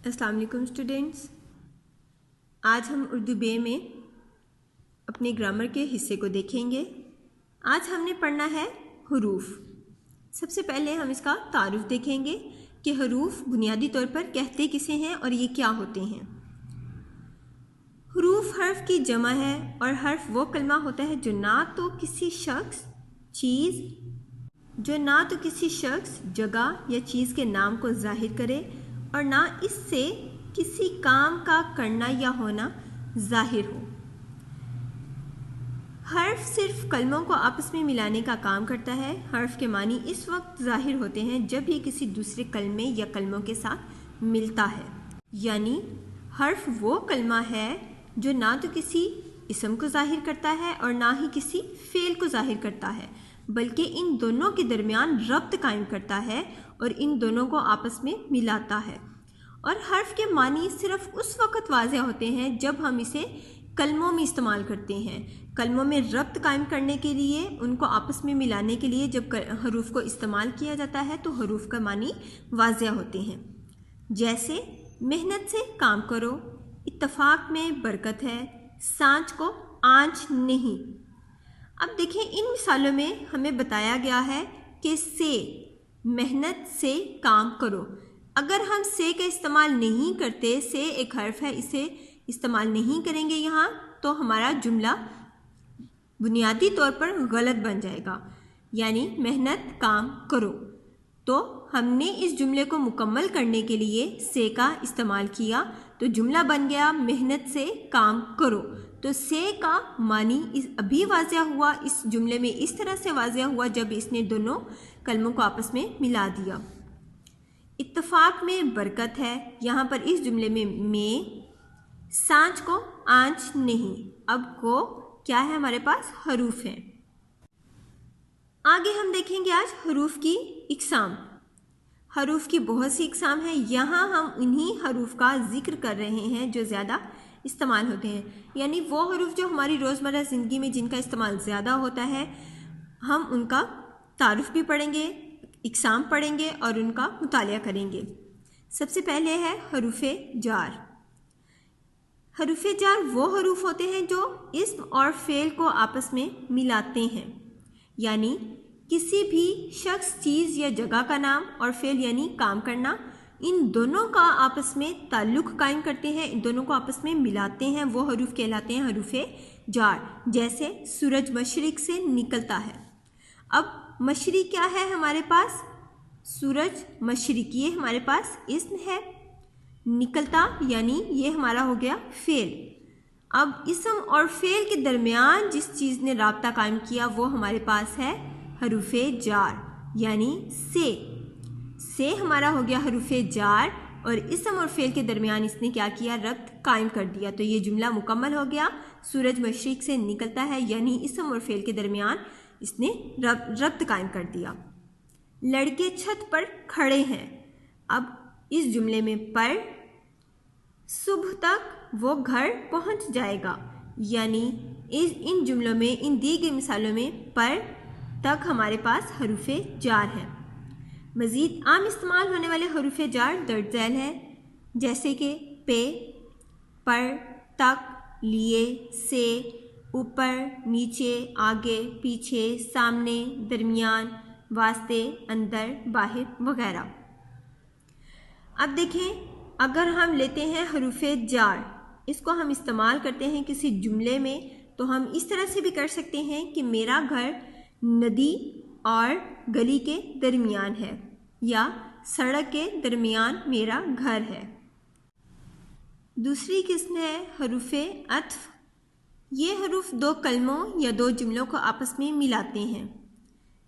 السلام علیکم اسٹوڈینٹس، آج ہم اردو بے میں اپنے گرامر کے حصے کو دیکھیں گے۔ آج ہم نے پڑھنا ہے حروف۔ سب سے پہلے ہم اس کا تعارف دیکھیں گے کہ حروف بنیادی طور پر کہتے کسے ہیں اور یہ کیا ہوتے ہیں۔ حروف حرف کی جمع ہے اور حرف وہ کلمہ ہوتا ہے جو نہ تو کسی شخص، جگہ یا چیز کے نام کو ظاہر کرے اور نہ اس سے کسی کام کا کرنا یا ہونا ظاہر ہو۔ حرف صرف کلموں کو آپس میں ملانے کا کام کرتا ہے۔ حرف کے معنی اس وقت ظاہر ہوتے ہیں جب یہ کسی دوسرے کلمے یا کلموں کے ساتھ ملتا ہے، یعنی حرف وہ کلمہ ہے جو نہ تو کسی اسم کو ظاہر کرتا ہے اور نہ ہی کسی فعل کو ظاہر کرتا ہے، بلکہ ان دونوں کے درمیان ربط قائم کرتا ہے اور ان دونوں کو آپس میں ملاتا ہے۔ اور حرف کے معنی صرف اس وقت واضح ہوتے ہیں جب ہم اسے کلموں میں استعمال کرتے ہیں۔ کلموں میں ربط قائم کرنے کے لیے، ان کو آپس میں ملانے کے لیے جب حروف کو استعمال کیا جاتا ہے تو حروف کا معنی واضح ہوتے ہیں۔ جیسے محنت سے کام کرو، اتفاق میں برکت ہے، سانچ کو آنچ نہیں۔ اب دیکھیں ان مثالوں میں ہمیں بتایا گیا ہے کہ سے، محنت سے کام کرو۔ اگر ہم سے کا استعمال نہیں کرتے، سے ایک حرف ہے، اسے استعمال نہیں کریں گے یہاں تو ہمارا جملہ بنیادی طور پر غلط بن جائے گا، یعنی محنت کام کرو۔ تو ہم نے اس جملے کو مکمل کرنے کے لیے سے کا استعمال کیا تو جملہ بن گیا محنت سے کام کرو۔ تو سے کا معنی ابھی واضح ہوا، اس جملے میں اس طرح سے واضح ہوا جب اس نے دونوں کلموں کو آپس میں ملا دیا۔ اتفاق میں برکت ہے، یہاں پر اس جملے میں سانچ کو آنچ نہیں۔ اب کو کیا ہے ہمارے پاس؟ حروف ہیں۔ آگے ہم دیکھیں گے آج حروف کی اقسام۔ حروف کی بہت سی اقسام ہیں، یہاں ہم انہی حروف کا ذکر کر رہے ہیں جو زیادہ استعمال ہوتے ہیں، یعنی وہ حروف جو ہماری روزمرہ زندگی میں جن کا استعمال زیادہ ہوتا ہے، ہم ان کا تعارف بھی پڑھیں گے، اقسام پڑھیں گے اور ان کا مطالعہ کریں گے۔ سب سے پہلے ہے حروف جار۔ حروف جار وہ حروف ہوتے ہیں جو اسم اور فعل کو آپس میں ملاتے ہیں، یعنی کسی بھی شخص، چیز یا جگہ کا نام اور فعل یعنی کام کرنا، ان دونوں کا آپس میں تعلق قائم کرتے ہیں، ان دونوں کو آپس میں ملاتے ہیں، وہ حروف کہلاتے ہیں حروف جار۔ جیسے سورج مشرق سے نکلتا ہے۔ اب مشرق کیا ہے ہمارے پاس؟ سورج مشرق، یہ ہمارے پاس اسم ہے۔ نکلتا یعنی یہ ہمارا ہو گیا فعل۔ اب اسم اور فعل کے درمیان جس چیز نے رابطہ قائم کیا وہ ہمارے پاس ہے حروف جار، یعنی سے ہمارا ہو گیا حروف جار اور اسم اور فعل کے درمیان اس نے کیا کیا؟ ربط قائم کر دیا۔ تو یہ جملہ مکمل ہو گیا، سورج مشرق سے نکلتا ہے، یعنی اسم اور فعل کے درمیان اس نے ربط قائم کر دیا۔ لڑکے چھت پر کھڑے ہیں۔ اب اس جملے میں پر، صبح تک وہ گھر پہنچ جائے گا، یعنی ان جملوں میں، ان دی گئی مثالوں میں پر تک ہمارے پاس حروف جار ہیں۔ مزید عام استعمال ہونے والے حروف جار درج ذیل ہیں، جیسے کہ پہ، پر، تک، لیے، سے، اوپر، نیچے، آگے، پیچھے، سامنے، درمیان، واسطے، اندر، باہر وغیرہ۔ اب دیکھیں اگر ہم لیتے ہیں حروف جار، اس کو ہم استعمال کرتے ہیں کسی جملے میں تو ہم اس طرح سے بھی کر سکتے ہیں کہ میرا گھر ندی اور گلی کے درمیان ہے، یا سڑک کے درمیان میرا گھر ہے۔ دوسری قسم ہے حروف عطف۔ یہ حروف دو کلموں یا دو جملوں کو آپس میں ملاتے ہیں،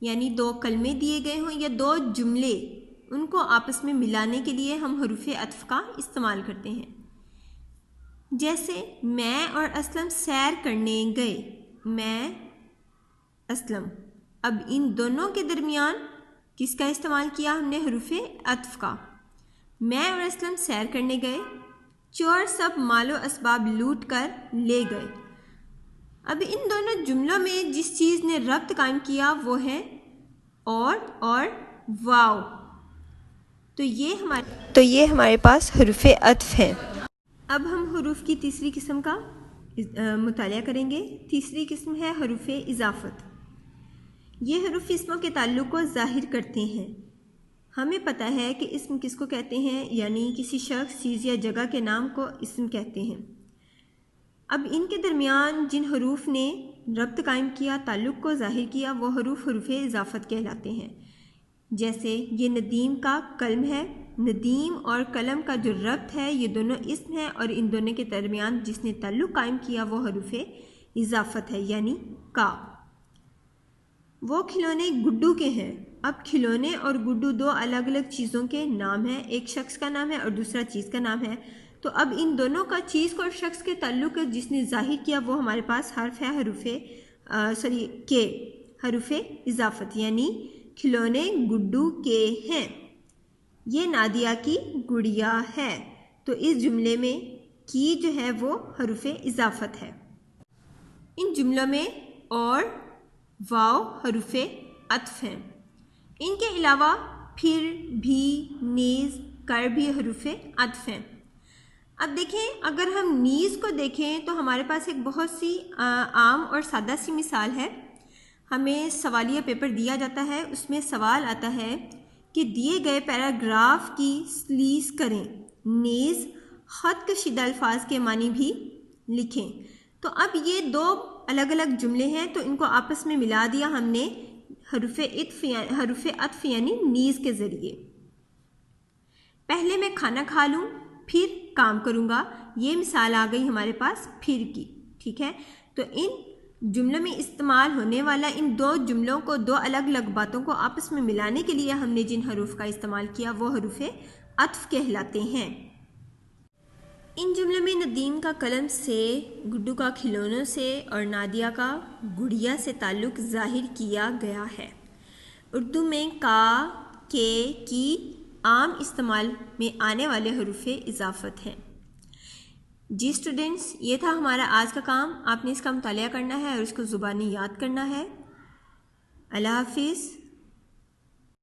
یعنی دو کلمے دیے گئے ہوں یا دو جملے، ان کو آپس میں ملانے کے لیے ہم حروف عطف کا استعمال کرتے ہیں۔ جیسے میں اور اسلم سیر کرنے گئے، میں، اسلم۔ اب ان دونوں کے درمیان کس کا استعمال کیا ہم نے؟ حروف عطف کا۔ میں اور اسلم سیر کرنے گئے، چور سب مال و اسباب لوٹ کر لے گئے۔ اب ان دونوں جملوں میں جس چیز نے ربط قائم کیا وہ ہے اور واو۔ تو یہ ہمارے پاس حروف عطف ہیں۔ اب ہم حروف کی تیسری قسم کا مطالعہ کریں گے۔ تیسری قسم ہے حروف اضافت۔ یہ حروف اسموں کے تعلق کو ظاہر کرتے ہیں۔ ہمیں پتہ ہے کہ اسم کس کو کہتے ہیں، یعنی کسی شخص، چیز یا جگہ کے نام کو اسم کہتے ہیں۔ اب ان کے درمیان جن حروف نے ربط قائم کیا، تعلق کو ظاہر کیا، وہ حروف اضافت کہلاتے ہیں۔ جیسے یہ ندیم کا قلم ہے۔ ندیم اور قلم کا جو ربط ہے یہ دونوں اسم ہیں، اور ان دونوں کے درمیان جس نے تعلق قائم کیا وہ حروف اضافت ہے، یعنی کا۔ وہ کھلونے گڈو کے ہیں۔ اب کھلونے اور گڈو دو الگ الگ چیزوں کے نام ہیں، ایک شخص کا نام ہے اور دوسرا چیز کا نام ہے۔ تو اب ان دونوں کا چیز کو اور شخص کے تعلق جس نے ظاہر کیا وہ ہمارے پاس حرف ہے حروف اضافت، یعنی کھلونے گڈو کے ہیں۔ یہ نادیہ کی گڑیا ہے۔ تو اس جملے میں کی جو ہے وہ حروف اضافت ہے۔ ان جملوں میں اور واو حروف عطف ہیں۔ ان کے علاوہ پھر، بھی، نیز، کر بھی حروف عطف ہیں۔ اب دیکھیں، اگر ہم نیز کو دیکھیں تو ہمارے پاس ایک بہت سی عام اور سادہ سی مثال ہے۔ ہمیں سوالیہ پیپر دیا جاتا ہے، اس میں سوال آتا ہے کہ دیے گئے پیراگراف کی سلیس کریں، نیز خط کشیدہ الفاظ کے معنی بھی لکھیں۔ تو اب یہ دو الگ الگ جملے ہیں، تو ان کو آپس میں ملا دیا ہم نے حروف عطف یعنی نیز کے ذریعے۔ پہلے میں کھانا کھا لوں پھر کام کروں گا، یہ مثال آ گئی ہمارے پاس پھر کی، ٹھیک ہے۔ تو ان جملوں میں استعمال ہونے والا ان دو جملوں کو، دو الگ الگ باتوں کو آپس میں ملانے کے لیے ہم نے جن حروف کا استعمال کیا وہ حروف عطف کہلاتے ہیں۔ ان جملوں میں ندیم کا قلم سے، گڈو کا کھلونوں سے اور نادیہ کا گڑیا سے تعلق ظاہر کیا گیا ہے۔ اردو میں کا، کے، کی عام استعمال میں آنے والے حروف اضافت ہیں۔ جی اسٹوڈنٹس، یہ تھا ہمارا آج کا کام۔ آپ نے اس کا مطالعہ کرنا ہے اور اس کو زبانی یاد کرنا ہے۔ اللہ حافظ۔